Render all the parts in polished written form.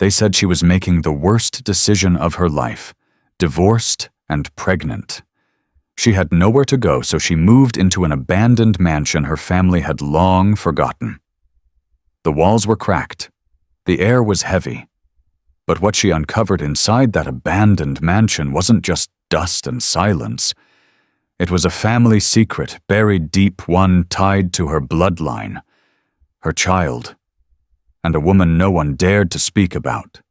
They said she was making the worst decision of her life, divorced and pregnant. She had nowhere to go, so she moved into an abandoned mansion her family had long forgotten. The walls were cracked. The air was heavy. But what she uncovered inside that abandoned mansion wasn't just dust and silence. It was a family secret buried deep, one tied to her bloodline, her child, and a woman no one dared to speak about.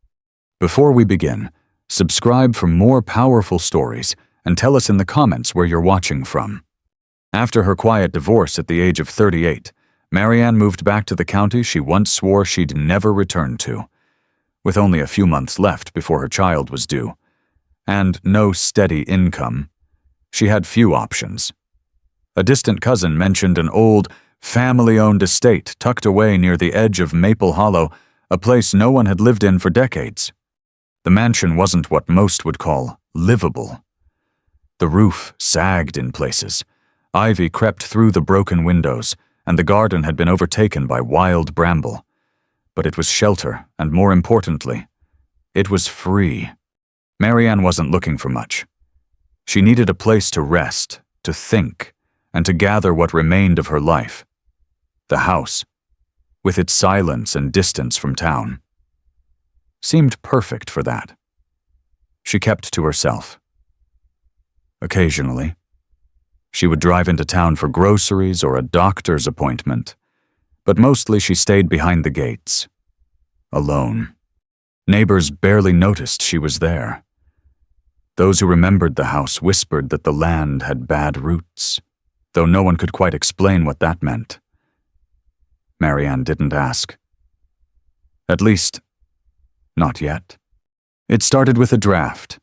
Before we begin, subscribe for more powerful stories and tell us in the comments where you're watching from. After her quiet divorce at the age of 38, Marianne moved back to the county she once swore she'd never return to. With only a few months left before her child was due, and no steady income, she had few options. A distant cousin mentioned an old, family-owned estate tucked away near the edge of Maple Hollow, a place no one had lived in for decades. The mansion wasn't what most would call livable. The roof sagged in places, ivy crept through the broken windows, and the garden had been overtaken by wild bramble. But it was shelter, and more importantly, it was free. Marianne wasn't looking for much. She needed a place to rest, to think, and to gather what remained of her life. The house, with its silence and distance from town, seemed perfect for that. She kept to herself. Occasionally, she would drive into town for groceries or a doctor's appointment, but mostly she stayed behind the gates, alone. Neighbors barely noticed she was there. Those who remembered the house whispered that the land had bad roots, though no one could quite explain what that meant. Marianne didn't ask. At least, not yet. It started with a draft.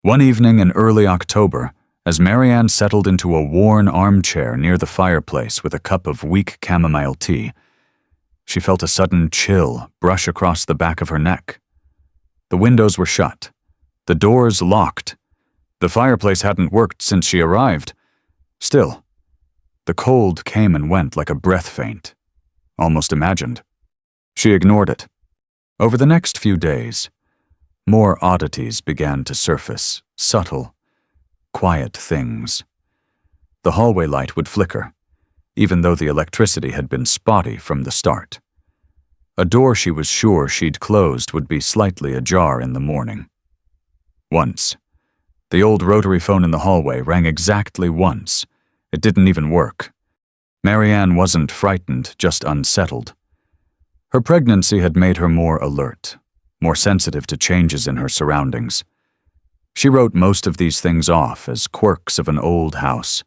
One evening in early October, as Marianne settled into a worn armchair near the fireplace with a cup of weak chamomile tea, she felt a sudden chill brush across the back of her neck. The windows were shut, the doors locked. The fireplace hadn't worked since she arrived. Still, the cold came and went like a breath feint, almost imagined. She ignored it. Over the next few days, more oddities began to surface, subtle, quiet things. The hallway light would flicker, even though the electricity had been spotty from the start. A door she was sure she'd closed would be slightly ajar in the morning. Once, the old rotary phone in the hallway rang exactly once. It didn't even work. Marianne wasn't frightened, just unsettled. Her pregnancy had made her more alert, more sensitive to changes in her surroundings. She wrote most of these things off as quirks of an old house,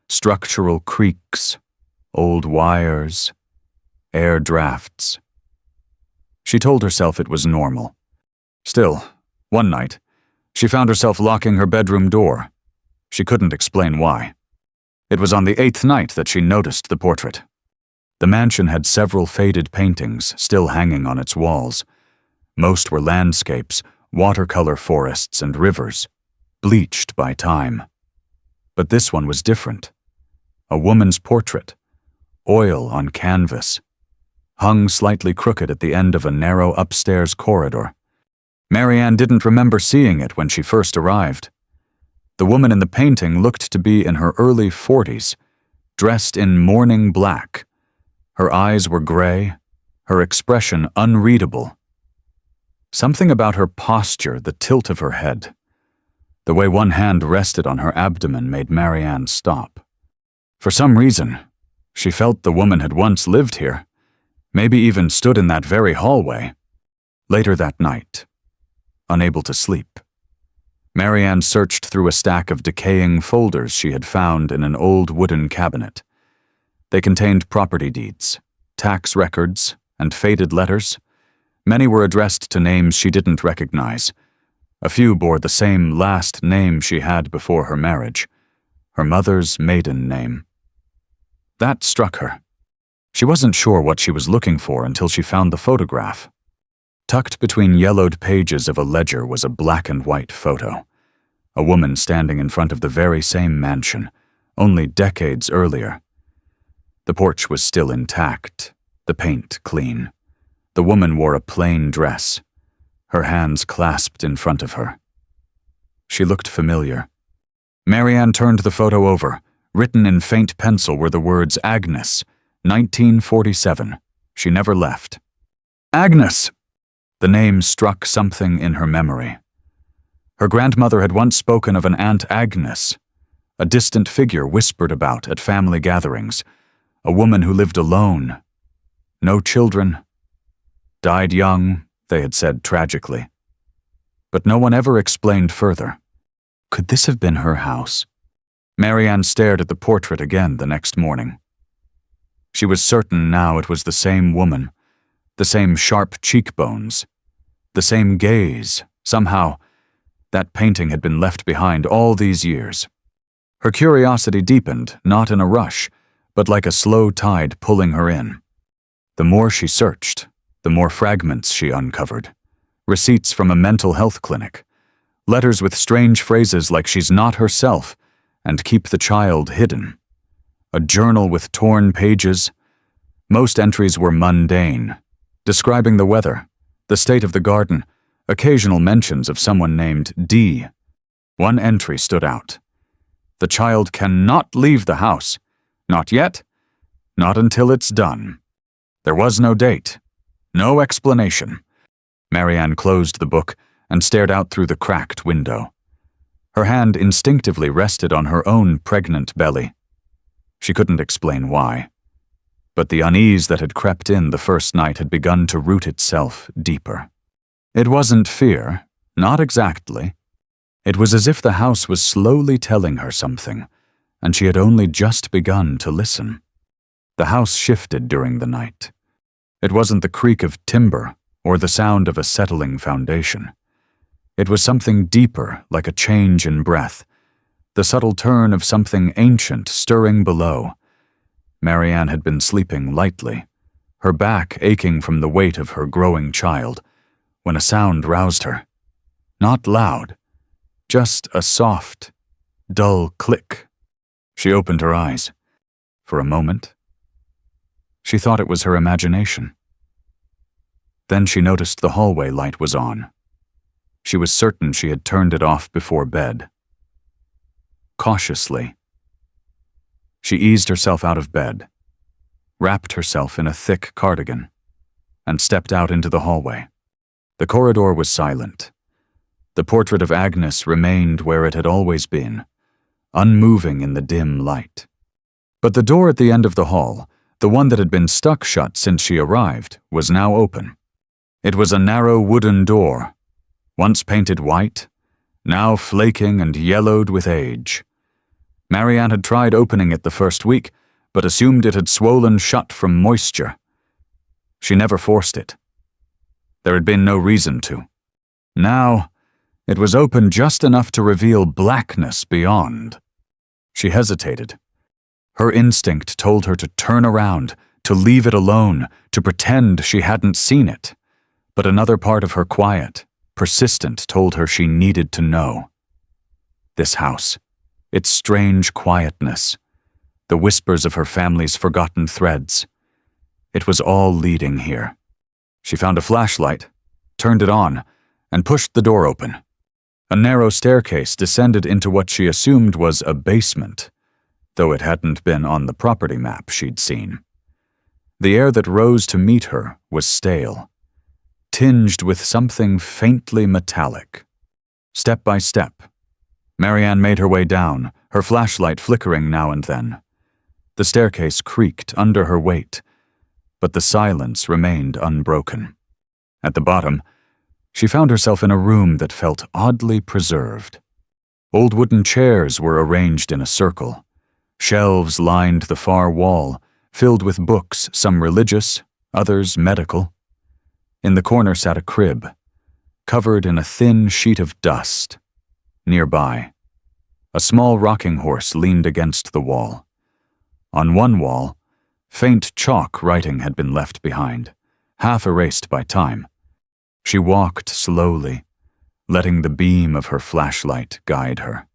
structural creaks, old wires, air drafts. She told herself it was normal. Still, one night, she found herself locking her bedroom door. She couldn't explain why. It was on the 8th night that she noticed the portrait. The mansion had several faded paintings still hanging on its walls. Most were landscapes, watercolor forests and rivers, bleached by time. But this one was different. A woman's portrait, oil on canvas, hung slightly crooked at the end of a narrow upstairs corridor. Marianne didn't remember seeing it when she first arrived. The woman in the painting looked to be in her early 40s, dressed in mourning black. Her eyes were gray, her expression unreadable. Something about her posture, the tilt of her head, the way one hand rested on her abdomen made Marianne stop. For some reason, she felt the woman had once lived here, maybe even stood in that very hallway. Later that night, unable to sleep, Marianne searched through a stack of decaying folders she had found in an old wooden cabinet. They contained property deeds, tax records, and faded letters. Many were addressed to names she didn't recognize. A few bore the same last name she had before her marriage, her mother's maiden name. That struck her. She wasn't sure what she was looking for until she found the photograph. Tucked between yellowed pages of a ledger was a black and white photo. A woman standing in front of the very same mansion, only decades earlier. The porch was still intact, the paint clean. The woman wore a plain dress. her hands clasped in front of her. She looked familiar. Marianne turned the photo over. Written in faint pencil were the words Agnes, 1947. She never left. Agnes! The name struck something in her memory. Her grandmother had once spoken of an Aunt Agnes, a distant figure whispered about at family gatherings, a woman who lived alone. No children. Died young, they had said tragically. But no one ever explained further. Could this have been her house? Marianne stared at the portrait again the next morning. She was certain now it was the same woman, the same sharp cheekbones, the same gaze. Somehow, that painting had been left behind all these years. Her curiosity deepened, not in a rush, but like a slow tide pulling her in. The more she searched, the more fragments she uncovered. Receipts from a mental health clinic, letters with strange phrases like she's not herself and keep the child hidden. A journal with torn pages. Most entries were mundane, describing the weather, the state of the garden, occasional mentions of someone named D. One entry stood out. The child cannot leave the house. Not yet. Not until it's done. There was no date. No explanation. Marianne closed the book and stared out through the cracked window. Her hand instinctively rested on her own pregnant belly. She couldn't explain why. But the unease that had crept in the first night had begun to root itself deeper. It wasn't fear, not exactly. It was as if the house was slowly telling her something, and she had only just begun to listen. The house shifted during the night. It wasn't the creak of timber or the sound of a settling foundation. It was something deeper, like a change in breath, the subtle turn of something ancient stirring below. Marianne had been sleeping lightly, her back aching from the weight of her growing child, when a sound roused her. Not loud, just a soft, dull click. She opened her eyes. For a moment, she thought it was her imagination. Then she noticed the hallway light was on. She was certain she had turned it off before bed. Cautiously, she eased herself out of bed, wrapped herself in a thick cardigan, and stepped out into the hallway. The corridor was silent. The portrait of Agnes remained where it had always been, unmoving in the dim light. But the door at the end of the hall, the one that had been stuck shut since she arrived, was now open. It was a narrow wooden door, once painted white, now flaking and yellowed with age. Marianne had tried opening it the first week, but assumed it had swollen shut from moisture. She never forced it. There had been no reason to. Now, it was open just enough to reveal blackness beyond. She hesitated. Her instinct told her to turn around, to leave it alone, to pretend she hadn't seen it. But another part of her quiet, persistent, told her she needed to know. This house, its strange quietness, the whispers of her family's forgotten threads. It was all leading here. She found a flashlight, turned it on, and pushed the door open. A narrow staircase descended into what she assumed was a basement, though it hadn't been on the property map she'd seen. The air that rose to meet her was stale, tinged with something faintly metallic. Step by step, Marianne made her way down, her flashlight flickering now and then. The staircase creaked under her weight, but the silence remained unbroken. At the bottom, she found herself in a room that felt oddly preserved. Old wooden chairs were arranged in a circle. Shelves lined the far wall, filled with books, some religious, others medical. In the corner sat a crib, covered in a thin sheet of dust. Nearby, a small rocking horse leaned against the wall. On one wall, faint chalk writing had been left behind, half erased by time. She walked slowly, letting the beam of her flashlight guide her.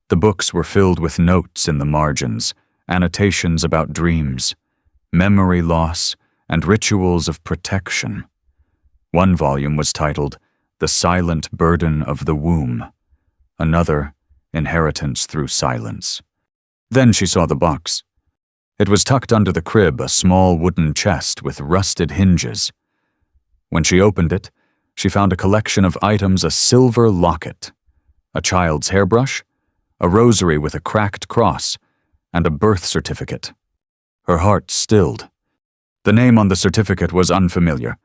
The books were filled with notes in the margins, annotations about dreams, memory loss, and rituals of protection. One volume was titled The Silent Burden of the Womb, another, Inheritance Through Silence. Then she saw the box. It was tucked under the crib, a small wooden chest with rusted hinges. When she opened it, she found a collection of items: a silver locket, a child's hairbrush, a rosary with a cracked cross, and a birth certificate. Her heart stilled. The name on the certificate was unfamiliar,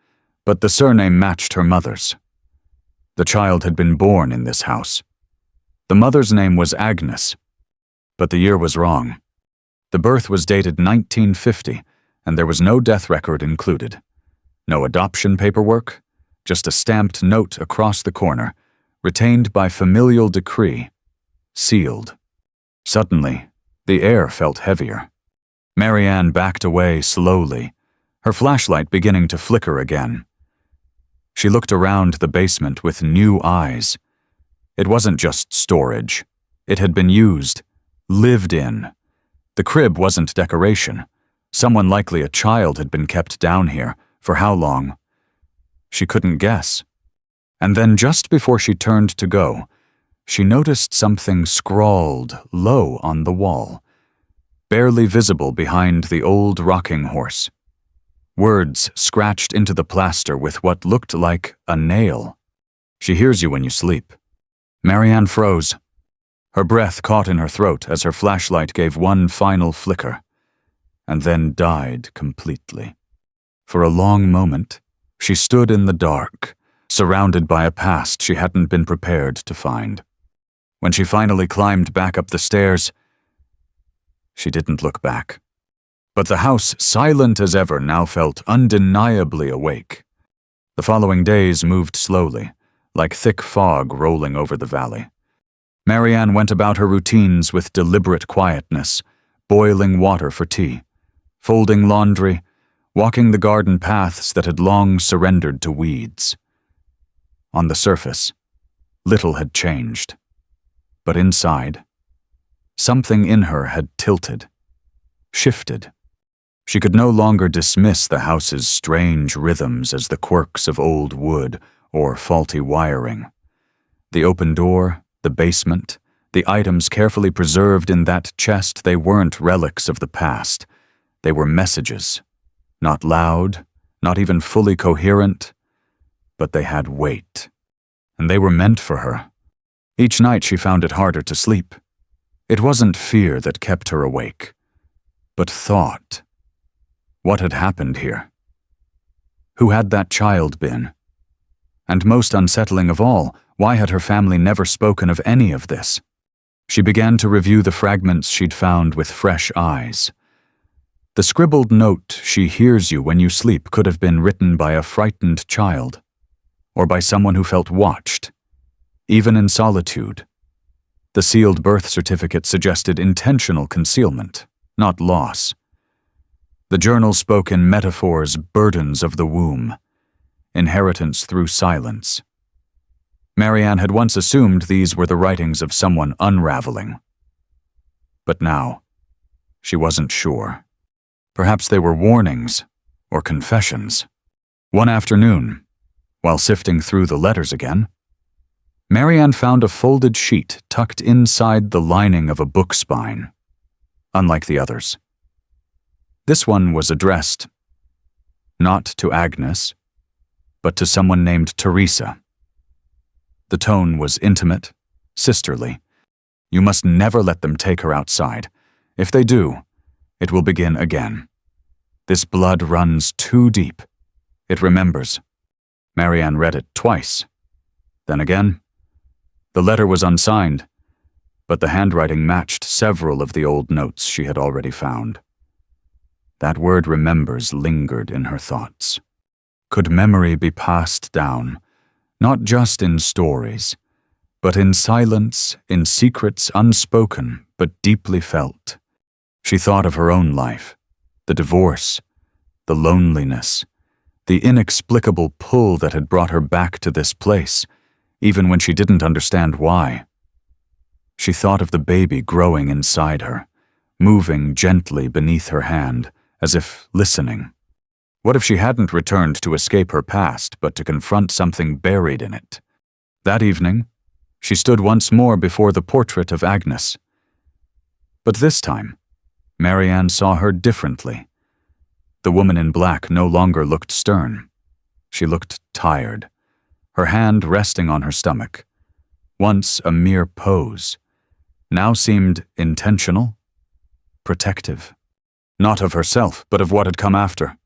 but the surname matched her mother's. The child had been born in this house. The mother's name was Agnes, but the year was wrong. The birth was dated 1950, and there was no death record included. No adoption paperwork, just a stamped note across the corner, retained by familial decree, sealed. Suddenly, the air felt heavier. Marianne backed away slowly, her flashlight beginning to flicker again. She looked around the basement with new eyes. It wasn't just storage. It had been used, lived in. The crib wasn't decoration. Someone, likely a child, had been kept down here. For how long? She couldn't guess. And then, just before she turned to go, she noticed something scrawled low on the wall, barely visible behind the old rocking horse. Words scratched into the plaster with what looked like a nail. She hears you when you sleep. Marianne froze. Her breath caught in her throat as her flashlight gave one final flicker, and then died completely. For a long moment, she stood in the dark, surrounded by a past she hadn't been prepared to find. When she finally climbed back up the stairs, she didn't look back. But the house, silent as ever, now felt undeniably awake. The following days moved slowly, like thick fog rolling over the valley. Marianne went about her routines with deliberate quietness, boiling water for tea, folding laundry, walking the garden paths that had long surrendered to weeds. On the surface, little had changed. But inside, something in her had tilted, shifted. She could no longer dismiss the house's strange rhythms as the quirks of old wood or faulty wiring. The open door, the basement, the items carefully preserved in that chest, they weren't relics of the past. They were messages. Not loud, not even fully coherent, but they had weight. And they were meant for her. Each night she found it harder to sleep. It wasn't fear that kept her awake, but thought. What had happened here? Who had that child been? And most unsettling of all, why had her family never spoken of any of this? She began to review the fragments she'd found with fresh eyes. The scribbled note, "She hears you when you sleep," could have been written by a frightened child, or by someone who felt watched, even in solitude. The sealed birth certificate suggested intentional concealment, not loss. The journal spoke in metaphors, burdens of the womb, inheritance through silence. Marianne had once assumed these were the writings of someone unraveling. But now, she wasn't sure. Perhaps they were warnings or confessions. One afternoon, while sifting through the letters again, Marianne found a folded sheet tucked inside the lining of a book spine, unlike the others. This one was addressed, not to Agnes, but to someone named Teresa. The tone was intimate, sisterly. "You must never let them take her outside. If they do, it will begin again. This blood runs too deep. It remembers." Marianne read it twice. Then again. The letter was unsigned, but the handwriting matched several of the old notes she had already found. That word "remembers" lingered in her thoughts. Could memory be passed down, not just in stories, but in silence, in secrets unspoken but deeply felt? She thought of her own life, the divorce, the loneliness, the inexplicable pull that had brought her back to this place, even when she didn't understand why. She thought of the baby growing inside her, moving gently beneath her hand, as if listening. What if she hadn't returned to escape her past, but to confront something buried in it? That evening, she stood once more before the portrait of Agnes. But this time, Marianne saw her differently. The woman in black no longer looked stern. She looked tired, her hand resting on her stomach. Once a mere pose, now seemed intentional, protective. Not of herself, but of what had come after.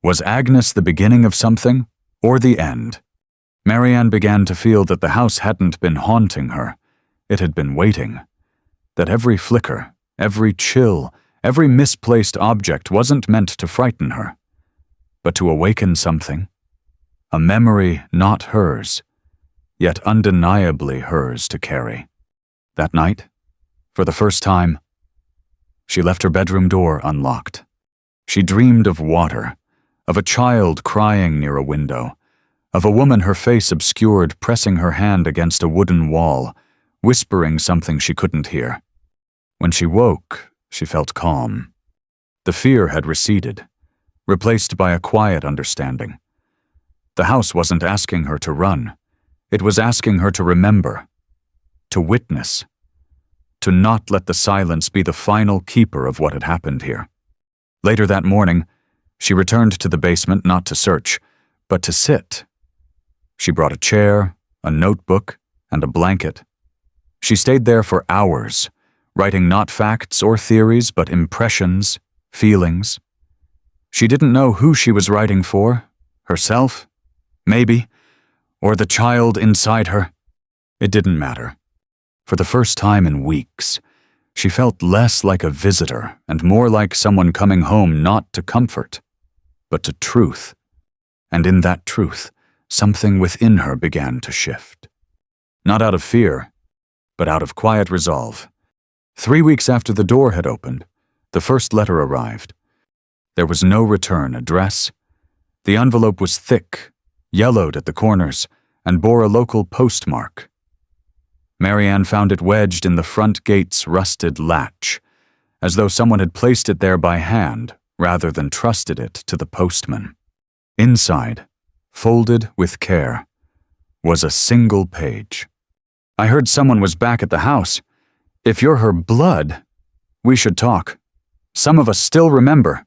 Was Agnes the beginning of something, or the end? Marianne began to feel that the house hadn't been haunting her. It had been waiting. That every flicker, every chill, every misplaced object wasn't meant to frighten her, but to awaken something. A memory not hers, yet undeniably hers to carry. That night, for the first time, she left her bedroom door unlocked. She dreamed of water, of a child crying near a window, of a woman her face obscured pressing her hand against a wooden wall, whispering something she couldn't hear. When she woke, she felt calm. The fear had receded, replaced by a quiet understanding. The house wasn't asking her to run. It was asking her to remember, to witness, to not let the silence be the final keeper of what had happened here. Later that morning, she returned to the basement not to search, but to sit. She brought a chair, a notebook, and a blanket. She stayed there for hours, writing not facts or theories, but impressions, feelings. She didn't know who she was writing for, herself, maybe, or the child inside her. It didn't matter. For the first time in weeks, she felt less like a visitor and more like someone coming home not to comfort, but to truth. And in that truth, something within her began to shift. Not out of fear, but out of quiet resolve. 3 weeks after the door had opened, the first letter arrived. There was no return address. The envelope was thick, yellowed at the corners, and bore a local postmark. Marianne found it wedged in the front gate's rusted latch, as though someone had placed it there by hand rather than trusted it to the postman. Inside, folded with care, was a single page. "I heard someone was back at the house. If you're her blood, we should talk. Some of us still remember."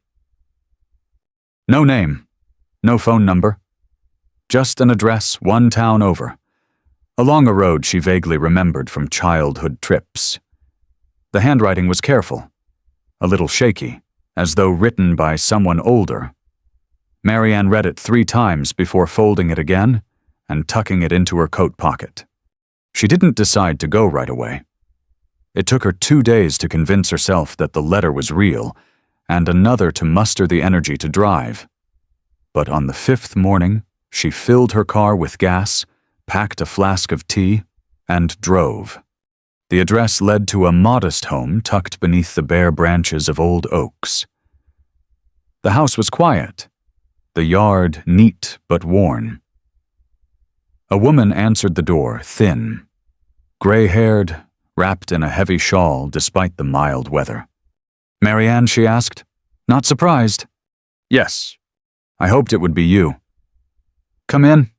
No name, no phone number, just an address 1 town over, along a road she vaguely remembered from childhood trips. The handwriting was careful, a little shaky, as though written by someone older. Marianne read it 3 times before folding it again and tucking it into her coat pocket. She didn't decide to go right away. It took her 2 days to convince herself that the letter was real, and another to muster the energy to drive. But on the 5th morning, she filled her car with gas, packed a flask of tea, and drove. The address led to a modest home tucked beneath the bare branches of old oaks. The house was quiet, the yard neat but worn. A woman answered the door, thin, gray-haired, wrapped in a heavy shawl despite the mild weather. "Marianne?" she asked. "Not surprised?" "Yes. I hoped it would be you." "Come in.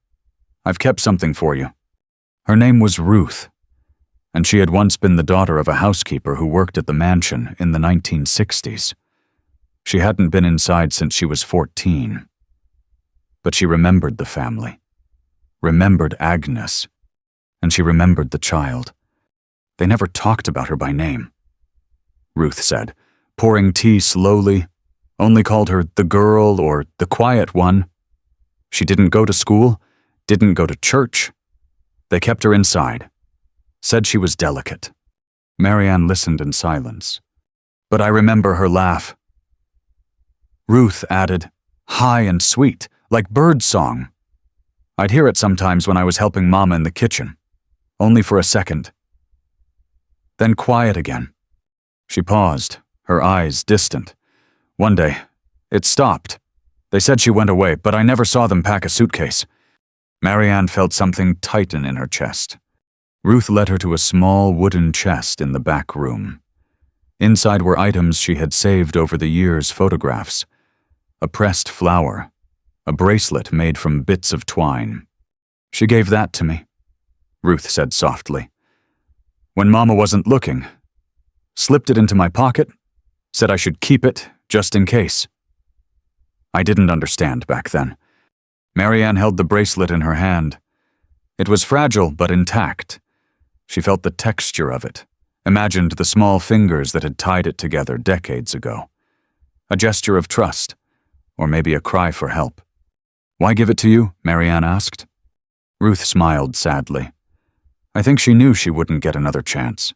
I've kept something for you." Her name was Ruth, and she had once been the daughter of a housekeeper who worked at the mansion in the 1960s. She hadn't been inside since she was 14. But she remembered the family, remembered Agnes, and she remembered the child. They never talked about her by name. Ruth said, pouring tea slowly, only called her the girl or the quiet one. She didn't go to school, didn't go to church. They kept her inside, said she was delicate. Marianne listened in silence. But I remember her laugh. Ruth added, high and sweet, like bird song. I'd hear it sometimes when I was helping Mama in the kitchen, only for a second. Then quiet again. She paused, her eyes distant. One day, it stopped. They said she went away, but I never saw them pack a suitcase. Marianne felt something tighten in her chest. Ruth led her to a small wooden chest in the back room. Inside were items she had saved over the years, photographs. a pressed flower, a bracelet made from bits of twine. "She gave that to me," Ruth said softly. "When Mama wasn't looking. Slipped it into my pocket, said I should keep it just in case." I didn't understand back then. Marianne held the bracelet in her hand. It was fragile but intact. She felt the texture of it, imagined the small fingers that had tied it together decades ago. A gesture of trust, or maybe a cry for help. "Why give it to you?" Marianne asked. Ruth smiled sadly. I think she knew she wouldn't get another chance.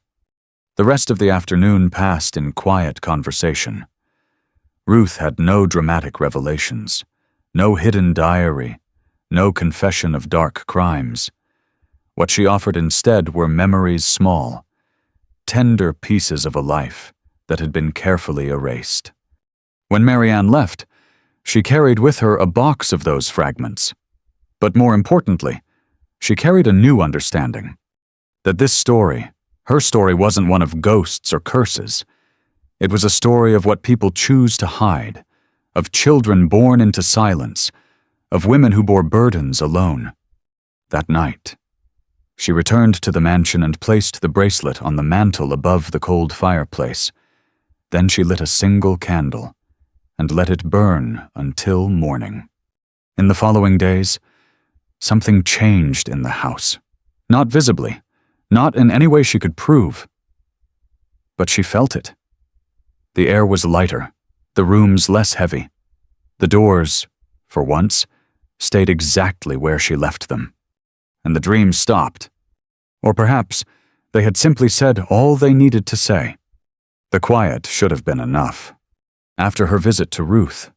The rest of the afternoon passed in quiet conversation. Ruth had no dramatic revelations, no hidden diary, no confession of dark crimes. What she offered instead were memories small, tender pieces of a life that had been carefully erased. When Marianne left, she carried with her a box of those fragments. But more importantly, she carried a new understanding. That this story, her story, wasn't one of ghosts or curses. It was a story of what people choose to hide, of children born into silence, of women who bore burdens alone. That night, she returned to the mansion and placed the bracelet on the mantel above the cold fireplace. Then she lit a single candle and let it burn until morning. In the following days, something changed in the house. Not visibly, not in any way she could prove. But she felt it. The air was lighter, the rooms less heavy. The doors, for once, stayed exactly where she left them. And the dreams stopped. Or perhaps they had simply said all they needed to say. The quiet should have been enough. After her visit to Ruth,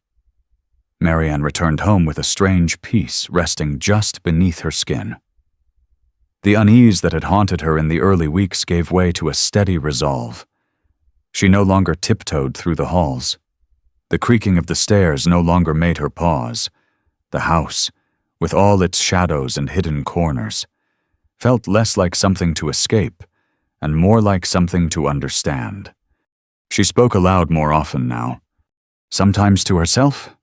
Marianne returned home with a strange peace resting just beneath her skin. The unease that had haunted her in the early weeks gave way to a steady resolve. She no longer tiptoed through the halls. The creaking of the stairs no longer made her pause. The house, with all its shadows and hidden corners, felt less like something to escape and more like something to understand. She spoke aloud more often now, sometimes to herself,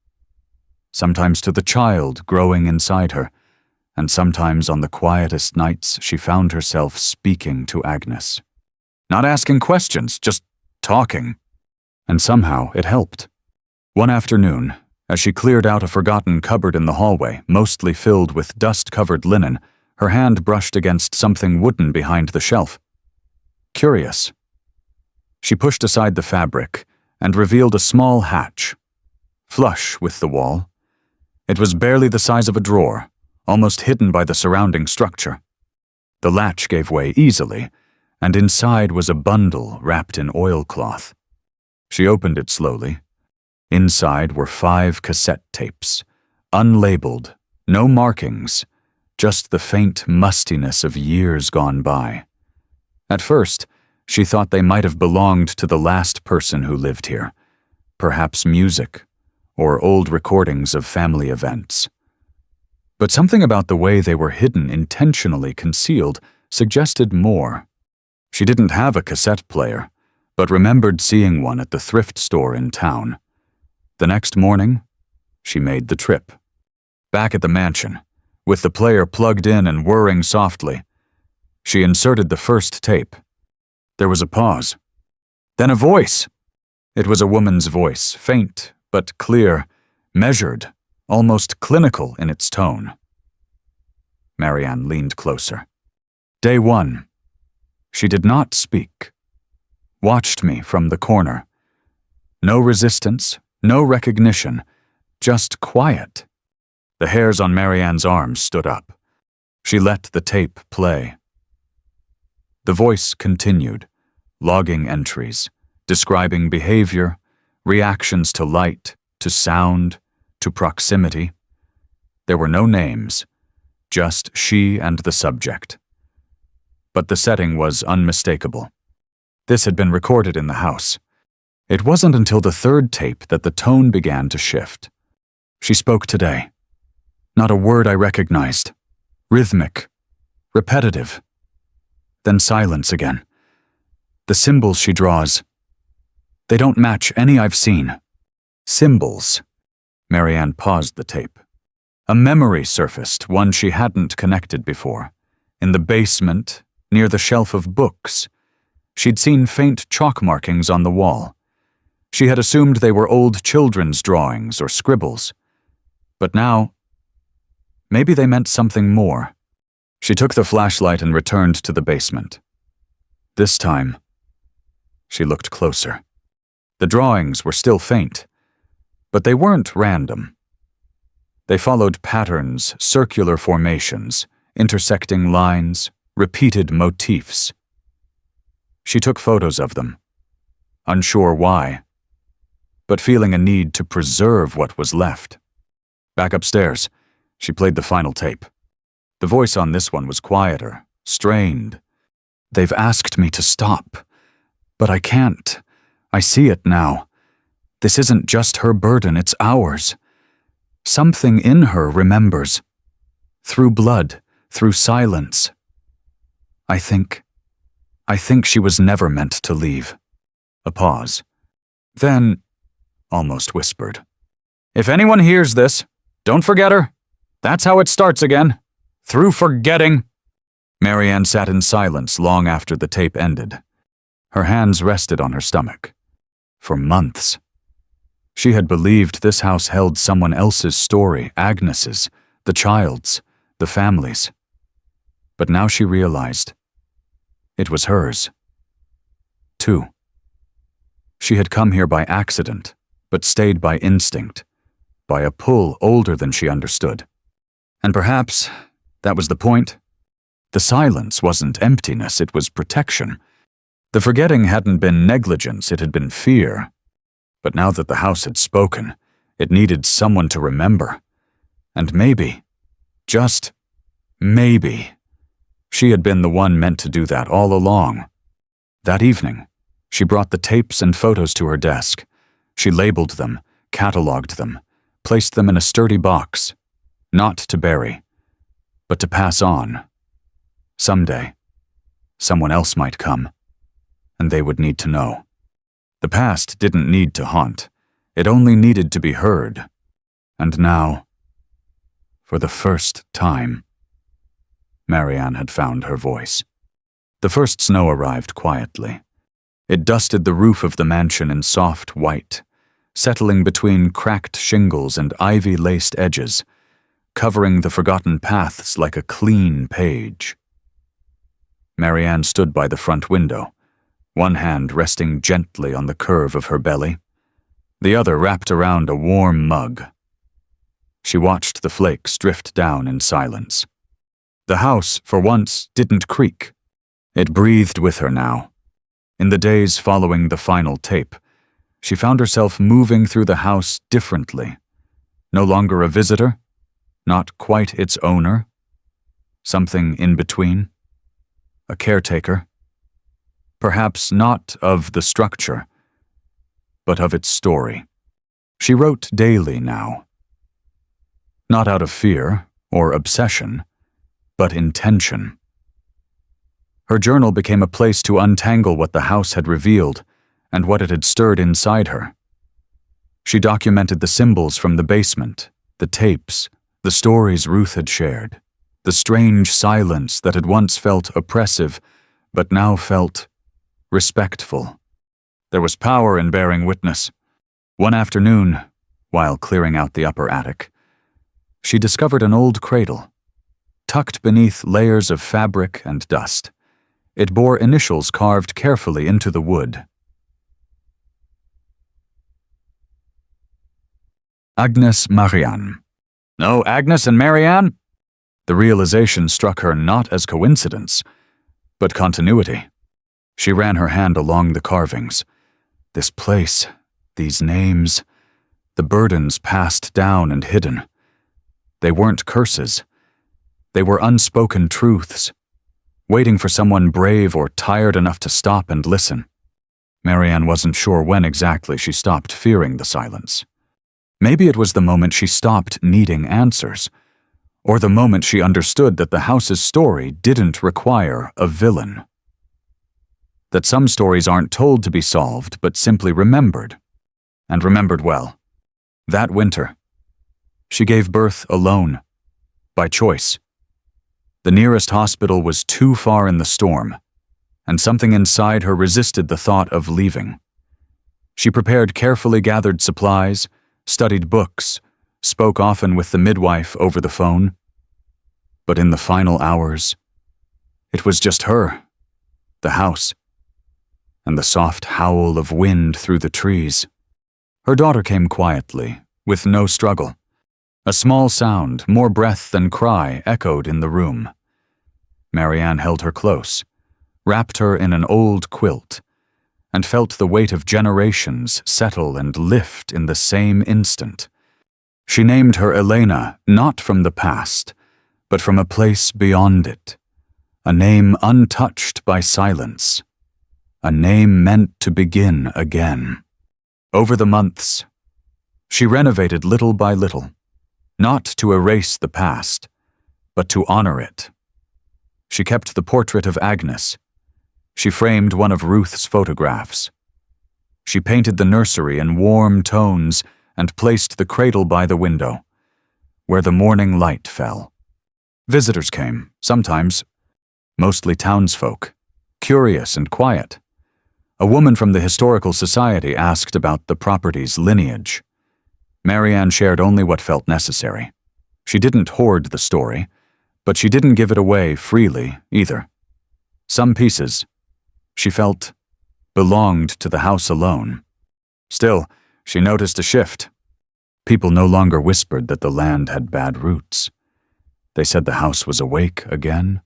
sometimes to the child growing inside her, and sometimes on the quietest nights she found herself speaking to Agnes. Not asking questions, just talking. And somehow it helped. One afternoon, as she cleared out a forgotten cupboard in the hallway, mostly filled with dust-covered linen, her hand brushed against something wooden behind the shelf. Curious. She pushed aside the fabric and revealed a small hatch, flush with the wall. It was barely the size of a drawer, almost hidden by the surrounding structure. The latch gave way easily, and inside was a bundle wrapped in oilcloth. She opened it slowly. Inside were 5 cassette tapes, unlabeled, no markings, just the faint mustiness of years gone by. At first, she thought they might have belonged to the last person who lived here, perhaps music, or old recordings of family events. But something about the way they were hidden, intentionally concealed, suggested more. She didn't have a cassette player, but remembered seeing one at the thrift store in town. The next morning, she made the trip. Back at the mansion, with the player plugged in and whirring softly, she inserted the first tape. There was a pause. Then a voice. It was a woman's voice, faint but clear, measured, almost clinical in its tone. Marianne leaned closer. Day 1. She did not speak. Watched me from the corner. No resistance, no recognition, just quiet. The hairs on Marianne's arms stood up. She let the tape play. The voice continued, logging entries, describing behavior, reactions to light, to sound, to proximity. There were no names, just she and the subject. But the setting was unmistakable. This had been recorded in the house. It wasn't until the 3rd tape that the tone began to shift. She spoke today. Not a word I recognized. Rhythmic. Repetitive. Then silence again. The symbols she draws, they don't match any I've seen. Symbols. Marianne paused the tape. A memory surfaced, one she hadn't connected before. In the basement, near the shelf of books, she'd seen faint chalk markings on the wall. She had assumed they were old children's drawings or scribbles. But now, maybe they meant something more. She took the flashlight and returned to the basement. This time, she looked closer. The drawings were still faint, but they weren't random. They followed patterns, circular formations, intersecting lines, repeated motifs. She took photos of them, unsure why, but feeling a need to preserve what was left. Back upstairs, she played the final tape. The voice on this one was quieter, strained. "They've asked me to stop, but I can't. I see it now. This isn't just her burden, it's ours. Something in her remembers. Through blood, through silence. I think she was never meant to leave." A pause. Then, almost whispered, "If anyone hears this, don't forget her. That's how it starts again. Through forgetting." Marianne sat in silence long after the tape ended. Her hands rested on her stomach. For months, she had believed this house held someone else's story, Agnes's, the child's, the family's. But now she realized it was hers, too. She had come here by accident, but stayed by instinct, by a pull older than she understood. And perhaps that was the point. The silence wasn't emptiness, it was protection. The forgetting hadn't been negligence, it had been fear. But now that the house had spoken, it needed someone to remember. And maybe, just maybe, she had been the one meant to do that all along. That evening, she brought the tapes and photos to her desk. She labeled them, cataloged them, placed them in a sturdy box, not to bury, but to pass on. Someday, someone else might come, and they would need to know. The past didn't need to haunt. It only needed to be heard. And now, for the first time, Marianne had found her voice. The first snow arrived quietly. It dusted the roof of the mansion in soft white, settling between cracked shingles and ivy-laced edges, covering the forgotten paths like a clean page. Marianne stood by the front window, one hand resting gently on the curve of her belly, the other wrapped around a warm mug. She watched the flakes drift down in silence. The house, for once, didn't creak. It breathed with her now. In the days following the final tape, she found herself moving through the house differently. No longer a visitor, not quite its owner, something in between, a caretaker. Perhaps not of the structure, but of its story. She wrote daily now. Not out of fear or obsession, but intention. Her journal became a place to untangle what the house had revealed and what it had stirred inside her. She documented the symbols from the basement, the tapes, the stories Ruth had shared, the strange silence that had once felt oppressive, but now felt respectful. There was power in bearing witness. One afternoon, while clearing out the upper attic, she discovered an old cradle, tucked beneath layers of fabric and dust. It bore initials carved carefully into the wood. Agnes Marianne. No, Agnes and Marianne? The realization struck her not as coincidence, but continuity. She ran her hand along the carvings. This place, these names, the burdens passed down and hidden. They weren't curses. They were unspoken truths, waiting for someone brave or tired enough to stop and listen. Marianne wasn't sure when exactly she stopped fearing the silence. Maybe it was the moment she stopped needing answers, or the moment she understood that the house's story didn't require a villain. That some stories aren't told to be solved, but simply remembered, and remembered well. That winter, She gave birth alone, by choice. The nearest hospital was too far in the storm, and something inside her resisted the thought of leaving. She prepared carefully gathered supplies, studied books, spoke often with the midwife over the phone. But in the final hours, it was just her, the house, and the soft howl of wind through the trees. Her daughter came quietly, with no struggle. A small sound, more breath than cry, echoed in the room. Marianne held her close, wrapped her in an old quilt, and felt the weight of generations settle and lift in the same instant. She named her Elena not from the past, but from a place beyond it, a name untouched by silence, a name meant to begin again. Over the months, she renovated little by little, not to erase the past, but to honor it. She kept the portrait of Agnes. She framed one of Ruth's photographs. She painted the nursery in warm tones and placed the cradle by the window, where the morning light fell. Visitors came, sometimes, mostly townsfolk, curious and quiet. A woman from the Historical Society asked about the property's lineage. Marianne shared only what felt necessary. She didn't hoard the story, but she didn't give it away freely either. Some pieces, she felt, belonged to the house alone. Still, she noticed a shift. People no longer whispered that the land had bad roots. They said the house was awake again,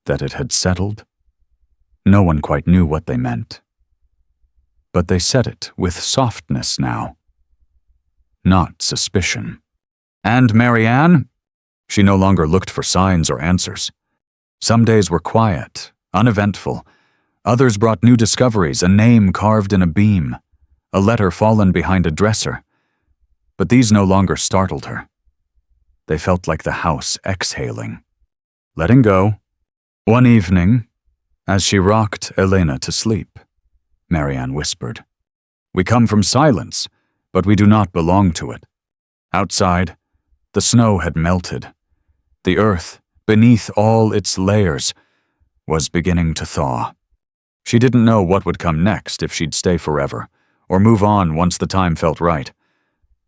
that it had settled. No one quite knew what they meant. But they said it with softness now, not suspicion. And Marianne? She no longer looked for signs or answers. Some days were quiet, uneventful. Others brought new discoveries, a name carved in a beam, a letter fallen behind a dresser. But these no longer startled her. They felt like the house exhaling, letting go. One evening, as she rocked Elena to sleep, Marianne whispered, "We come from silence, but we do not belong to it." Outside, the snow had melted. The earth, beneath all its layers, was beginning to thaw. She didn't know what would come next, if she'd stay forever, or move on once the time felt right.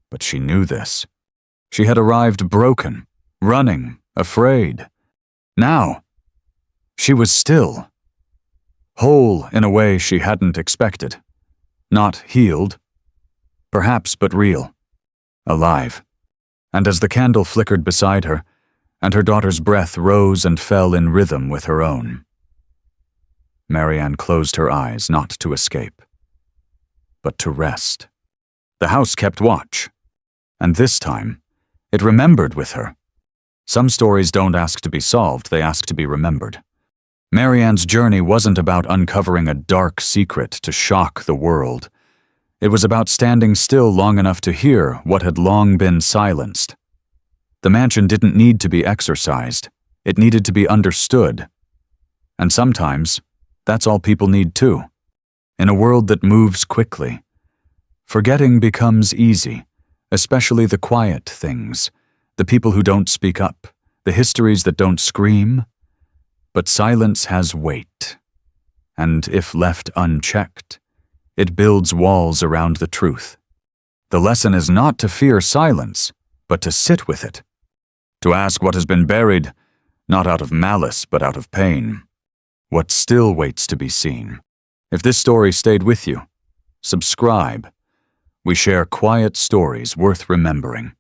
But she knew this. She had arrived broken, running, afraid. Now, she was still, whole in a way she hadn't expected. Not healed, perhaps, but real, alive. And as the candle flickered beside her, and her daughter's breath rose and fell in rhythm with her own, Marianne closed her eyes not to escape, but to rest. The house kept watch, and this time, it remembered with her. Some stories don't ask to be solved, they ask to be remembered. Marianne's journey wasn't about uncovering a dark secret to shock the world. It was about standing still long enough to hear what had long been silenced. The mansion didn't need to be exorcised. It needed to be understood. And sometimes, that's all people need too. In a world that moves quickly, forgetting becomes easy, especially the quiet things, the people who don't speak up, the histories that don't scream. But silence has weight, and if left unchecked, it builds walls around the truth. The lesson is not to fear silence, but to sit with it, to ask what has been buried, not out of malice, but out of pain. What still waits to be seen. If this story stayed with you, subscribe. We share quiet stories worth remembering.